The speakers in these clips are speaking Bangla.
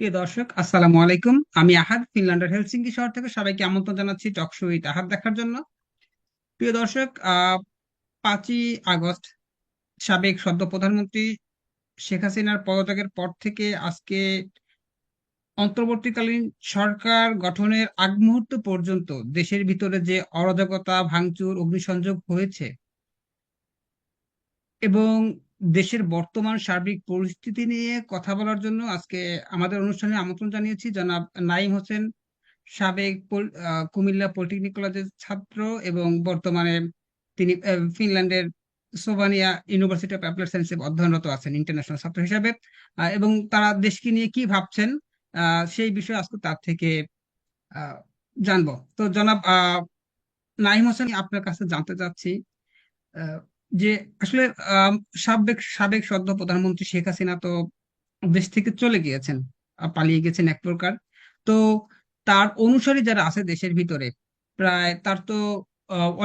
প্রিয় দর্শক, আসসালামু আলাইকুম। আমি আহাদ, ফিনল্যান্ডের হেলসিঙ্কি শহর থেকে সবাইকে আমন্ত্রণ জানাচ্ছি টকশো উইথ আহাদ দেখার জন্য। প্রিয় দর্শক, 5ই আগস্ট সাবেক সদ্য প্রধানমন্ত্রী শেখ হাসিনার পদত্যাগের পর থেকে আজকে অন্তর্বর্তীকালীন সরকার গঠনের আগ মুহূর্ত পর্যন্ত দেশের ভিতরে যে অরাজকতা, ভাঙচুর, অগ্নিসংযোগ হয়েছে এবং দেশের বর্তমান সার্বিক পরিস্থিতি নিয়ে কথা বলার জন্য আজকে আমাদের অনুষ্ঠানে আমন্ত্রণ জানিয়েছি জনাব নাইম হোসেন, সাবেক কুমিল্লা পলিটেকনিক কলেজের ছাত্র এবং বর্তমানে তিনি ফিনল্যান্ডের সোভানিয়া ইউনিভার্সিটি অফ অ্যাপ্লাইড সায়েন্সে অধ্যয়নরত আছেন ইন্টারন্যাশনাল ছাত্র হিসাবে। এবং তারা দেশকে নিয়ে কি ভাবছেন সেই বিষয়ে আজকে তার থেকে আহ, জানবো। তো জনাব নাইম হোসেন, আপনার কাছে জানতে চাচ্ছি আহ, যে আসলে আহ, সাবেক সাবেক সদ্য প্রধানমন্ত্রী শেখ হাসিনা তো দেশ থেকে চলে গিয়েছেন, পালিয়ে গেছেন এক প্রকার। তো তার অনুসারী যারা আছে দেশের ভিতরে, প্রায় তার তো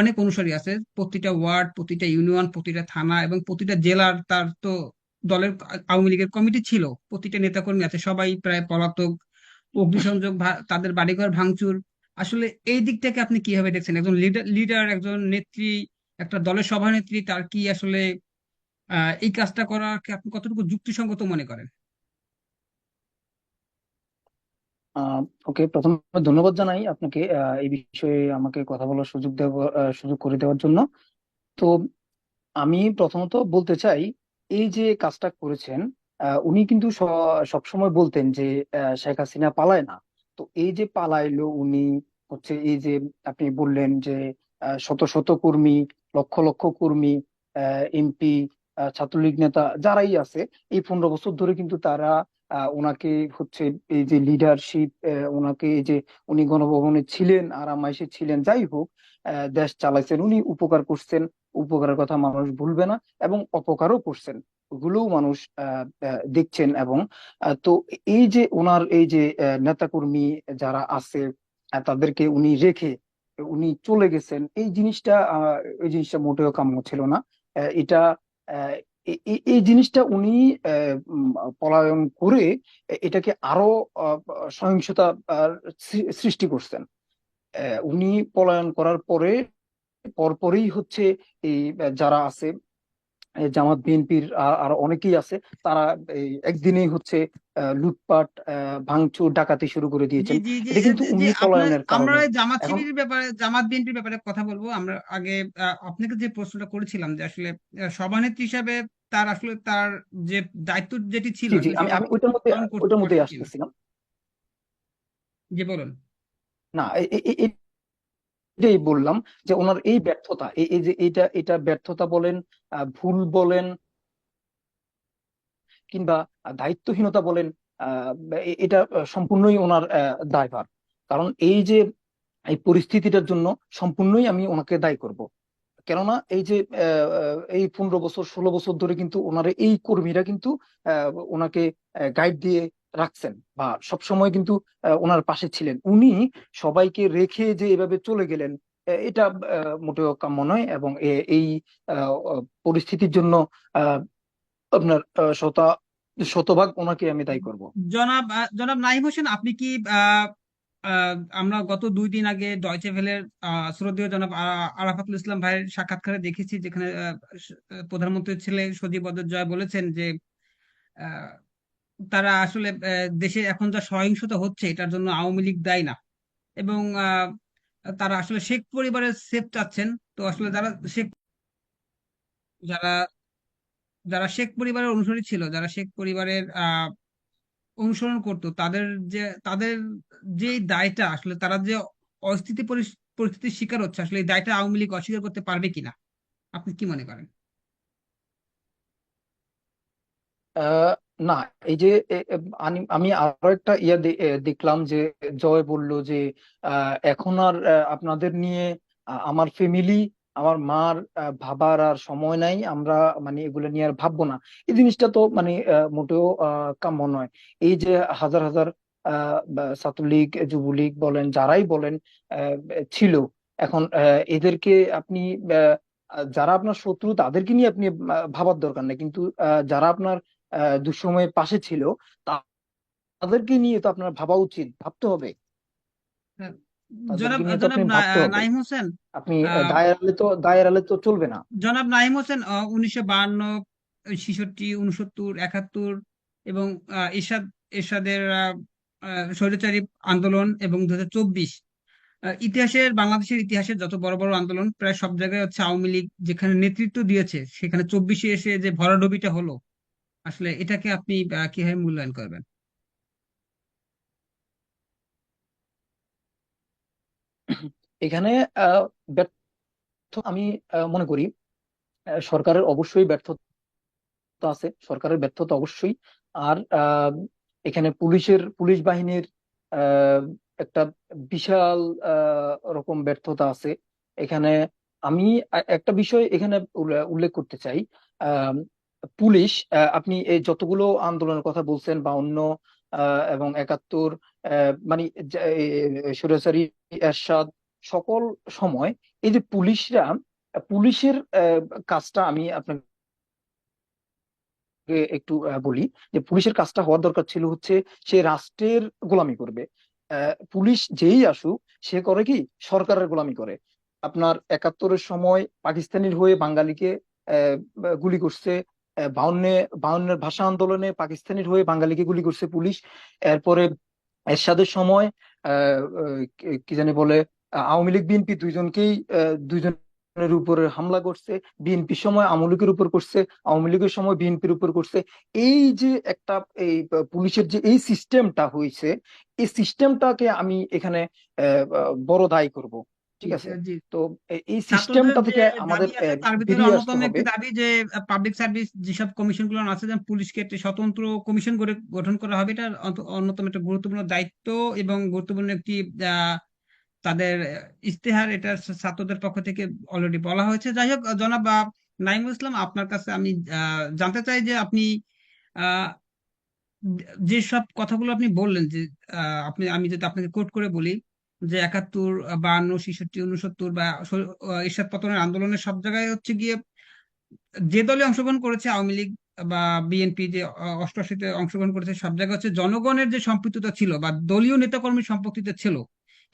অনেক অনুসারী আছে। প্রতিটা ওয়ার্ড, প্রতিটা ইউনিয়ন, প্রতিটা থানা এবং প্রতিটা জেলার তার তো দলের আওয়ামী লীগের কমিটি ছিল। প্রতিটা নেতাকর্মী আছে, সবাই প্রায় পলাতক। অগ্নিসংযোগ, তাদের বাড়িঘর ভাঙচুর। আসলে এই দিকটাকে আপনি কিভাবে দেখছেন? একজন লিডার লিডার একজন নেত্রী, একটা দলের সভানেত্রী, তার কি আসলে এই কাজটা করাকে আপনি কতটুকু যুক্তিসঙ্গত মনে করেন? আহ ওকে, প্রথমে ধন্যবাদ জানাই আপনাকে এই বিষয়ে আমাকে কথা বলার সুযোগ করে দেওয়ার জন্য। তো আমি প্রথমত বলতে চাই, এই যে কাজটা করেছেন, উনি কিন্তু সবসময় বলতেন যে শেখ হাসিনা পালায় না। তো এই যে পালাইলো উনি, হচ্ছে এই যে আপনি বললেন যে শত শত কর্মী, লক্ষ লক্ষ কর্মী, এমপি, ছাত্রলীগ নেতা যারাই আছে, এই 15 বছর ধরে কিন্তু তারা ওনাকে হচ্ছে এই যে লিডারশিপ, ওনাকে এই যে উনি গণভবনে ছিলেন, আরামাইশে ছিলেন, যাই হোক, দেশ চালাইছেন, উনি উপকার করছেন। উপকারের কথা মানুষ ভুলবে না, এবং অপকারও করছেন, ওগুলোও মানুষ দেখছেন। এবং তো এই যে ওনার এই যে নেতাকর্মী যারা আছে, তাদেরকে উনি রেখে উনি চলে গেছেন, এই জিনিসটা মোটেও কাম্য ছিল না। এটা আহ, এই জিনিসটা উনি পলায়ন করে এটাকে আরো সহিংসতা সৃষ্টি করছেন। উনি পলায়ন করার পরপরই হচ্ছে এই যারা আছে, এই জামাত বিএনপির আর অনেকেই আছে, তারা এই একদিনেই হচ্ছে লুটপাট, ভাঙচুর, ডাকাতি শুরু করে জি, দিয়েছেন। জি, জি, এটা কিন্তু যে উনি আপনার, পলায়নের আমরা কারণে। এই জামাত এখন শিবিরের ব্যাপারে, জামাত বিএনপির ব্যাপারে কথা বলবো আমরা আগে। আপনাকে যে প্রশ্নটা করেছিলাম যে আসলে সভানেত্রী হিসাবে তার আসলে তার যে দায়িত্ব যেটি ছিল জি জি, আসলে আমি সেটি আমি ওইটার মধ্যে পালন করতে ওইটার মধ্যে পারছেন কিনা। আসতেছিলাম। জি, বলুন। না, এটাই বললাম যে ওনার এই ব্যর্থতা, এই যে এটা ব্যর্থতা বলেন, ভুল বলেন, কিংবা দায়িত্বহীনতা বলেন, আহ, এটা সম্পূর্ণই ওনার দায়ভার। কারণ এই যে এই পরিস্থিতিটার জন্য সম্পূর্ণই আমি ওনাকে দায়ী করব। কেননা এই যে এই 15 বছর 16 বছর ধরে কিন্তু ওনার এই কর্মীরা কিন্তু ওনাকে গাইড দিয়ে রাখছেন, বা সব সময় কিন্তু ওনার পাশে ছিলেন। উনি সবাইকে রেখে যে এভাবে চলে গেলেন, এটা মোটেও কাম্য নয়। এবং এই পরিস্থিতির জন্য আহ, আপনার শতভাগ ওনাকে আমি দায়ী করব। জনাব নাহিম হোসেন, আপনি কি আহ, আহ, আমরা গত 2 দিন আগে ডয়চে ভেলের শ্রদ্ধেয় জনাব আরাফাতুল ইসলাম ভাইয়ের সাক্ষাৎকারে দেখেছি, যেখানে প্রধানমন্ত্রীর ছেলে সজীব ওয়াজেদ জয় বলেছেন যে আহ, তারা আসলে দেশে এখন যা সহিংসতা হচ্ছে এটার জন্য আওয়ামী লীগ দায়ী না। এবং তারা আসলে শেখ পরিবারের সেফ চাচ্ছেন। তো আসলে যারা যারা শেখ পরিবারের অনুসারী ছিল, যারা শেখ পরিবারের অনুসরণ করতো, তাদের যে দায়টা আসলে তারা যে পরিস্থিতির শিকার হচ্ছে, আসলে এই দায়টা আওয়ামী লীগ অস্বীকার করতে পারবে কিনা, আপনি কি মনে করেন? আহ না, এই যে আমি আরো একটা দেখলাম যে জয় বলল যে এখন আর আপনাদের নিয়ে আমার ফ্যামিলি, আমার মার ভাবার আর সময় নাই, আমরা মানে এগুলো নিয়ে আর ভাববো না। এই জিনিসটা তো মানে মোটেও কাম্য নয়। এই যে হাজার হাজার ছাত্রলীগ, যুবলীগ বলেন, যারাই বলেন আহ, ছিল, এখন এদেরকে আপনি যারা আপনার শত্রু তাদেরকে নিয়ে আপনি ভাবার দরকার নেই, কিন্তু যারা আপনার দুঃসময়ে পাশে ছিল, তাদেরকে নিয়ে তো আপনার ভাবা উচিত, ভাবতে হবে। হ্যাঁ, তাদেরকে জনাব নিয়ে তো জনাব আপনি ভাবতে হবে। নাইম হোসেন, আপনি আহ, দায় এড়ালে তো চলবে না। জনাব নাইম হোসেন 1952, 66, 69, 71 এবং এরশাদের স্বৈরাচারী আন্দোলন এবং 2024, বাংলাদেশের ইতিহাসের যত বড় বড় আন্দোলন প্রায় সব জায়গায় হচ্ছে আওয়ামী লীগ যেখানে নেতৃত্ব দিয়েছে, সেখানে 24-এ এসে যে ভরাডুবিটা হলো, আসলে এটাকে আপনি কিভাবে মূল্যায়ন করবেন? এখানে আহ, ব্যর্থ আমি মনে করি সরকারের অবশ্যই ব্যর্থতা আছে, সরকারের ব্যর্থতা অবশ্যই। আর এখানে পুলিশ বাহিনীর আহ, একটা বিশাল রকম ব্যর্থতা আছে এখানে। আমি একটা বিষয় এখানে উল্লেখ করতে চাই। আহ, পুলিশ, আপনি এই যতগুলো আন্দোলনের কথা বলছেন, 52 এবং 71, মানে স্বৈরাচারী এরশাদ, সকল সময় এই যে পুলিশের কাজটা আমি আপনাকে একটু বলি, যে পুলিশের কাজটা হওয়ার দরকার ছিল হচ্ছে সে রাষ্ট্রের গোলামি করবে। পুলিশ যেই আসুক সে করে কি, সরকারের গোলামি করে। আপনার 71-এর সময় পাকিস্তানির হয়ে বাঙালিকে আহ, গুলি করছে। 52-এর ভাষা আন্দোলনে পাকিস্তানির হয়ে বাঙালিকে গুলি করছে পুলিশ। এরপরে এরশাদের সময় কি জানি বলে, আওয়ামী লীগ বিএনপি দুইজনের উপরে হামলা করছে। বিএনপির সময় আওয়ামী লীগের উপর করছে, আওয়ামী লীগের সময় বিএনপির উপর করছে। এই যে একটা এই পুলিশের যে এই সিস্টেমটা হয়েছে, এই সিস্টেমটাকে আমি এখানে বড় দায়ী করব। ঠিক আছে? জি, তো এই ছাত্রদের সিস্টেমটা যে থেকে আমাদের দাবি আছে তার ভিতরে বেরিয়ে আসতে অন্যতম হবে। একটি দাবি যে পাবলিক সার্ভিস যেসব কমিশন গুলো আছে, যেমন পুলিশকে একটি স্বতন্ত্র কমিশন করে গঠন করা হবে, এটা অন্যতম একটা গুরুত্বপূর্ণ দায়িত্ব এবং গুরুত্বপূর্ণ একটি আহ, তাদের ইস্তেহার, এটা ছাত্রদের পক্ষ থেকে অলরেডি বলা হয়েছে। যাই হোক, জনাব নাইমুল ইসলাম, আপনার কাছে আমি জানতে চাই যে আপনি আহ, যেসব কথাগুলো আপনি বললেন যে আমি যদি আপনাকে কোট করে বলি যে 71, 52, 66, 69 বা এরশাদ পতনের আন্দোলনের সব জায়গায় হচ্ছে গিয়ে যে দলে অংশগ্রহণ করেছে, আওয়ামী লীগ বা বিএনপি যে 88-তে অংশগ্রহণ করেছে, সব জায়গায় হচ্ছে জনগণের যে সম্পৃক্ততা ছিল বা দলীয় নেতাকর্মীর সম্পৃক্ততা ছিল।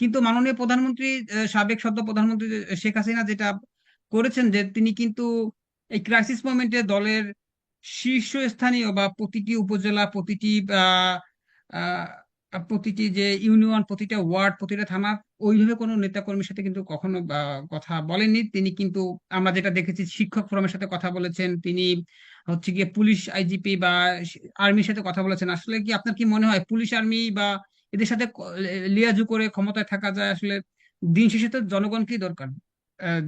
কিন্তু মাননীয় প্রধানমন্ত্রী, সাবেক সদ্য প্রধানমন্ত্রী শেখ হাসিনা যেটা করেছেন, যে তিনি কিন্তু এই ক্রাইসিস মোমেন্টে দলের শীর্ষস্থানীয় বা প্রতিটি উপজেলা, আহ, প্রতিটি যে ইউনিয়ন, প্রতিটা ওয়ার্ড, প্রতিটা থানা, ওইভাবে কোনো নেতাকর্মীর সাথে কিন্তু কখনো কথা বলেননি তিনি। কিন্তু আমরা যেটা দেখেছি, শিক্ষক ফোরামের সাথে কথা বলেছেন তিনি, হচ্ছে গিয়ে পুলিশ আইজিপি বা আর্মির সাথে কথা বলেছেন। আসলে কি আপনার কি মনে হয় পুলিশ আর্মি বা এদের সাথে লিয়াজু করে ক্ষমতায় থাকা যায়? আসলে দিন শেষে তো জনগণ কি দরকার,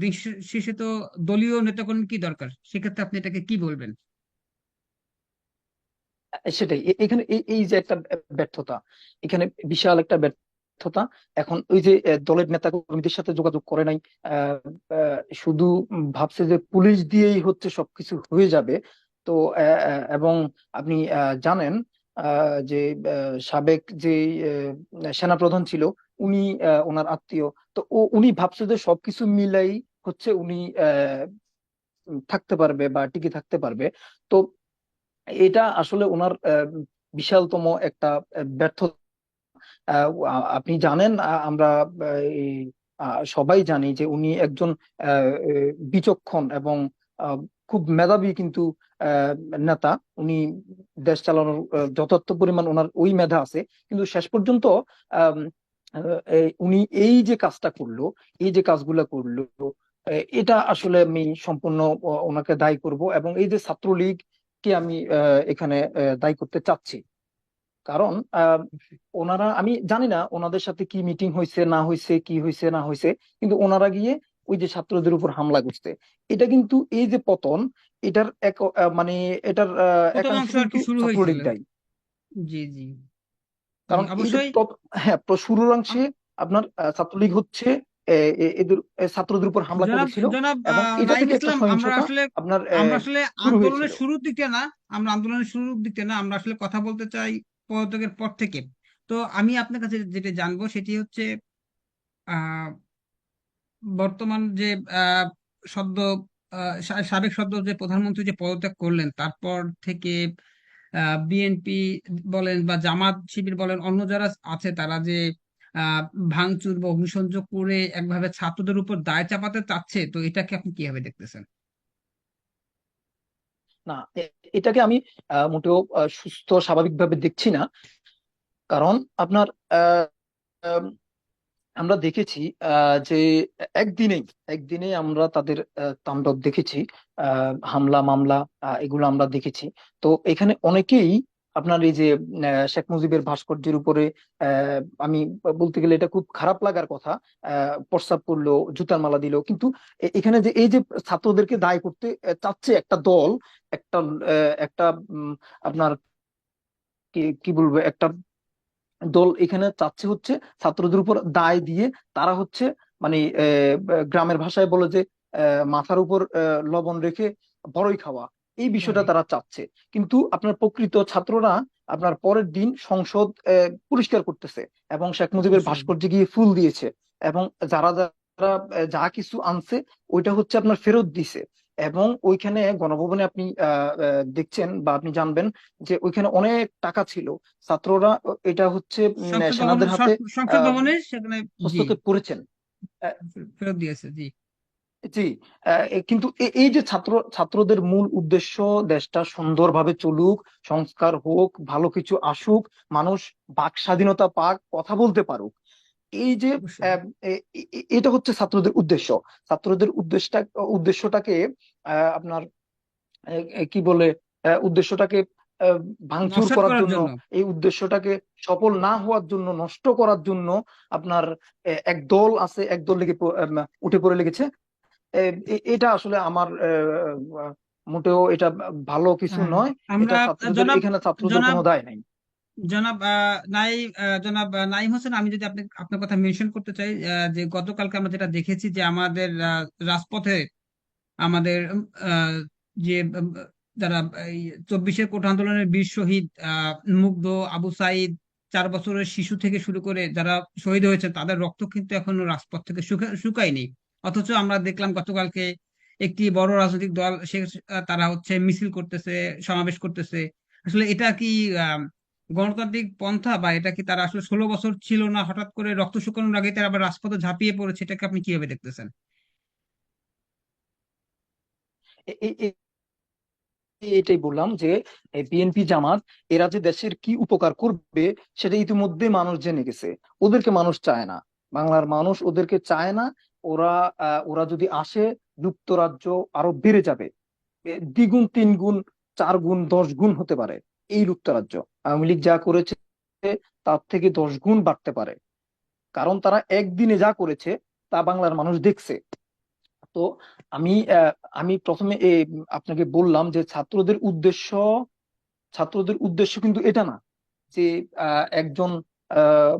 দিন শেষে তো দলীয় নেতাকর্মী কি দরকার, সেক্ষেত্রে আপনি এটাকে কি বলবেন? সেটাই এখানে এই যে একটা ব্যর্থতা, এখানে বিশাল একটা ব্যর্থতা। এখন ওই যে দলের নেতা কর্মীদের সাথে যোগাযোগ করে নাই। আহ, শুধু ভাবছে যে পুলিশ দিয়েই হচ্ছে সবকিছু হয়ে যাবে। তো এবং আপনি জানেন যে সাবেক যে সেনাপ্রধান ছিল, উনি ওনার আত্মীয়। তো উনি ভাবছে যে সবকিছু মিলাই হচ্ছে উনি থাকতে পারবে বা টিকে থাকতে পারবে। তো এটা আসলে ওনার বিশালতম একটা ব্যর্থতা। আপনি জানেন, আমরা এই, সবাই জানি যে উনি একজন বিচক্ষণ এবং খুব মেধাবী কিন্তু আহ, নেতা। উনি দেশ চালানোর যথার্থ পরিমাণ ওনার ওই মেধা আছে। কিন্তু শেষ পর্যন্ত আম, উনি এই যে কাজটা করলো, এই যে কাজগুলা করলো, এটা আসলে আমি সম্পূর্ণ ওনাকে দায়ী করব। এবং এই যে ছাত্রলীগকে আমি এখানে দায়ী করতে চাচ্ছি। কারণ আমি জানি না ওনাদের সাথে কি মিটিং হয়েছে না হয়েছে, কি হয়েছে না হয়েছে, কিন্তু ওনারা গিয়ে ওই যে ছাত্রদের উপর হামলা করছে। এটা কিন্তু এই যে পতন, এটার মানে এটার প্রথম একাংশ অংশ আর কিন্তু কি শুরু ছাত্রলীগ হয়েছিল। দায়ী। জি, জি, জি, কারণ এই যে অবশ্যই। হ্যাঁ, শুরুর অংশে আম- আপনার ছাত্রলীগ হচ্ছে এদের ছাত্রদের উপর হামলা জনাব করেছিল। জনাব এবং এটা নাইম থেকে একটা ইসলাম, আমরা সহিংসতা আসলে আপনার আমরা আসলে শুরু আন্দোলনের হয়েছিল। শুরুর দিকে না, আমরা আসলে কথা বলতে চাই পদত্যাগের পর থেকে। তো আমি আপনার কাছে যেটা জানবো সেটি হচ্ছে আহ বর্তমান যে আহ সদ্য সাবেক সদ্য যে প্রধানমন্ত্রী যে পদত্যাগ করলেন, তারপর থেকে বিএনপি বলেন বা জামাত শিবির বলেন, অন্য যারা আছে, তারা যে আহ ভাঙচুর বা অগ্নিসংযোগ করে একভাবে ছাত্রদের উপর দায় চাপাতে চাচ্ছে, তো এটাকে আপনি কিভাবে দেখতেছেন? না, এটাকে আমি মোটেও সুস্থ স্বাভাবিকভাবে দেখছি না। কারণ আপনার আমরা দেখেছি যে একদিনেই একদিনেই আমরা তাদের তাণ্ডব দেখেছি। হামলা মামলা এগুলো আমরা দেখেছি। তো এখানে অনেকেই আপনার এই যে শেখ মুজিবের ভাস্কর্যের উপরে আমি বলতে গেলে এটা খুব খারাপ লাগার কথা, প্রস্রাব করলো, জুতার মালা দিল, কিন্তু এখানে যে এই যে ছাত্রদেরকে দায়ী করতে চাচ্ছে একটা দল, একটা একটা আপনার কি কি বলবো, একটা দল এখানে চাচ্ছে হচ্ছে ছাত্রদের উপর দায় দিয়ে তারা হচ্ছে মানে গ্রামের ভাষায় বলে যে মাথার উপর লবণ রেখে বড়ই খাওয়া, এই বিষয়টা পরে তারা চাচ্ছে। কিন্তু আপনার প্রকৃত ছাত্ররা আপনার পরের দিন সংসদ পরিষ্কার করতেছে এবং শেখ মুজিবের অবশ্যই। ভাস্কর্যে গিয়ে ফুল দিয়েছে, এবং যারা যারা যা কিছু আনছে ওইটা হচ্ছে আপনার ফেরত দিছে। এবং ওইখানে গণভবনে আপনি দেখছেন বা আপনি জানবেন যে ওইখানে অনেক টাকা ছিল। ছাত্ররা এটা হচ্ছে সংসদ ভবন, সেনাদের হাতে সংসদ আহ, ভবনে সেখানে। জি, হস্তক্ষেপ করেছেন। আহ, ফেরত দিয়েছে, জি। জি। কিন্তু এই যে ছাত্রদের মূল উদ্দেশ্য দেশটা সুন্দরভাবে চলুক, সংস্কার হোক, ভালো কিছু আসুক, মানুষ বাক স্বাধীনতা পাক, কথা বলতে পারুক, এই যে অবশ্যই। এটা হচ্ছে ছাত্রদের উদ্দেশ্য। ছাত্রদের উদ্দেশ্যটাকে আপনার কি বলে, উদ্দেশ্যটাকে ভাঙচুর নস্যাৎ করার করার জন্য, জন্য। এই উদ্দেশ্যটাকে সফল না হওয়ার জন্য, নষ্ট করার জন্য আপনার এক দল আছে, এক দল লেগে উঠে পড়ে লেগেছে। এটা আসলে আমার মোটেও এটা ভালো কিছু হ্যাঁ, নয়। এটা আমরা ছাত্রদের, জনাব এখানে ছাত্রদের জনাব কোনো দায় নাই। জনাব জনাব নাইম হোসেন, আমি যদি আপনার কথা মেনশন করতে চাই, যে গতকালকে আমরা যেটা দেখেছি যে আমাদের রাজপথে আমাদের যে যারা এই 24-এর কোটা আন্দোলনের বীর শহীদ মুগ্ধ, আবু সাইদ, 4 বছরের শিশু থেকে শুরু করে যারা শহীদ হয়েছে, তাদের রক্ত কিন্তু এখনো রাজপথ থেকে শুকায়নি। অথচ আমরা দেখলাম গতকালকে একটি বড় রাজনৈতিক দল তারা হচ্ছে মিছিল করতেছে, সমাবেশ করতেছে। আসলে এটা কি আহ গণতান্ত্রিক পন্থা, বা এটা কি তারা আসলে 16 বছর ছিল না, হঠাৎ করে রক্ত শুকানোর আগে তারা আবার রাজপথে ঝাঁপিয়ে পড়েছে? এটাকে আপনি কিভাবে দেখতেছেন? এ- এ- এ- এটাই বললাম যে বিএনপি জামাত এরা যে দেশের কি উপকার করবে সেটা ইতিমধ্যে মানুষ জেনে গেছে। ওদেরকে মানুষ চায় না, বাংলার মানুষ ওদেরকে চায় না। ওরা ওরা যদি আসে, যুক্তরাজ্য আরো বেড়ে যাবে, দ্বিগুণ, তিনগুণ, 4 গুণ, 10 গুণ হতে পারে। এই যুক্তরাজ্য আওয়ামী লীগ যা করেছে তার থেকে 10 গুণ বাড়তে পারে। কারণ তারা একদিনে যা করেছে তা বাংলার মানুষ দেখছে। তো আমি আমি প্রথমে আপনাকে বললাম যে ছাত্রদের উদ্দেশ্য কিন্তু এটা না যে একজন আহ,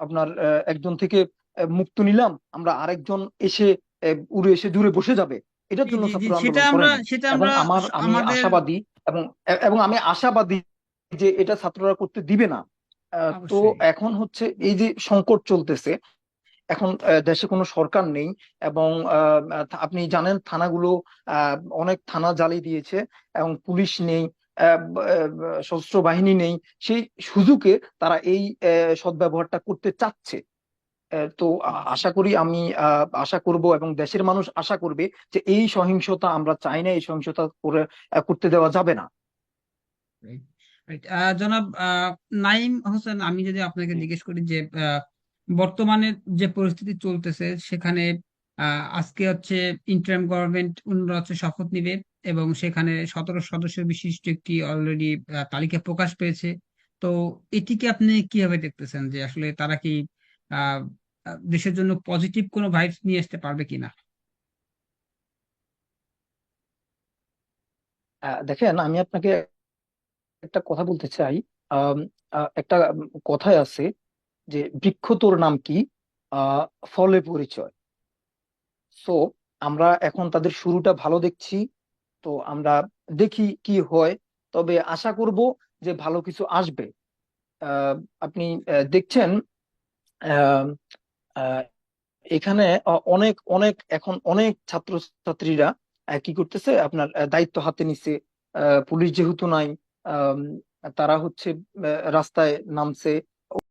আপনার একজন থেকে মুক্ত নিলাম আমরা, আরেকজন এসে উড়ে এসে জুড়ে বসে যাবে, এটার জি, জন্য জি, জি, ছাত্র সেটা আন্দোলন করে আমরা নাই। সেটা এবং আমরা আমি আমাদের। আশাবাদী, এবং এবং আমি আশাবাদী যে এটা ছাত্ররা করতে দিবে না। তো অবশ্যই। এখন হচ্ছে এই যে সংকট চলতেছে, এখন দেশে কোনো সরকার নেই, এবং আপনি জানেন থানাগুলো, অনেক থানা জ্বালিয়ে দিয়েছে, এবং পুলিশ নেই, সশস্ত্র বাহিনী নেই। সেই সুযোগে তারা এই সদ্ব্যবহারটা করতে চাচ্ছে। তো আশা করি, আমি আশা করব এবং দেশের মানুষ আশা করবে যে এই সহিংসতা আমরা চাই না, এই সহিংসতা করতে দেওয়া যাবে না। Right, right. জনাব নাইম হোসেন, আমি যদি আপনাকে জিজ্ঞেস করি যে বর্তমানে যে পরিস্থিতি চলতেছে সেখানে আজকে হচ্ছে ইন্টারিম গভর্নমেন্ট ওনারা হচ্ছে শপথ নিবে, এবং সেখানে 17 সদস্য বিশিষ্ট একটি অলরেডি তালিকা প্রকাশ পেয়েছে। তো এটিকে আপনি কিভাবে দেখতেছেন, যে আসলে তারা কি আহ দেশের জন্য পজিটিভ কোনো ভাইবস নিয়ে আসতে পারবে কিনা? দেখেন, আমি আপনাকে একটা কথা বলতে চাই। আম, একটা কথায় আছে যে বৃক্ষ তোর নাম কি, আহ ফলে পরিচয়। সো আমরা এখন তাদের শুরুটা ভালো দেখছি। তো আমরা দেখি কি হয়, তবে আশা করব যে ভালো কিছু আসবে। আহ, আপনি দেখছেন আহ, আহ, এখানে অনেক অনেক এখন অনেক ছাত্রছাত্রীরা কি করতেছে, আপনার দায়িত্ব হাতে নিছে। পুলিশ যেহেতু নাই, তারা হচ্ছে রাস্তায় নামছে,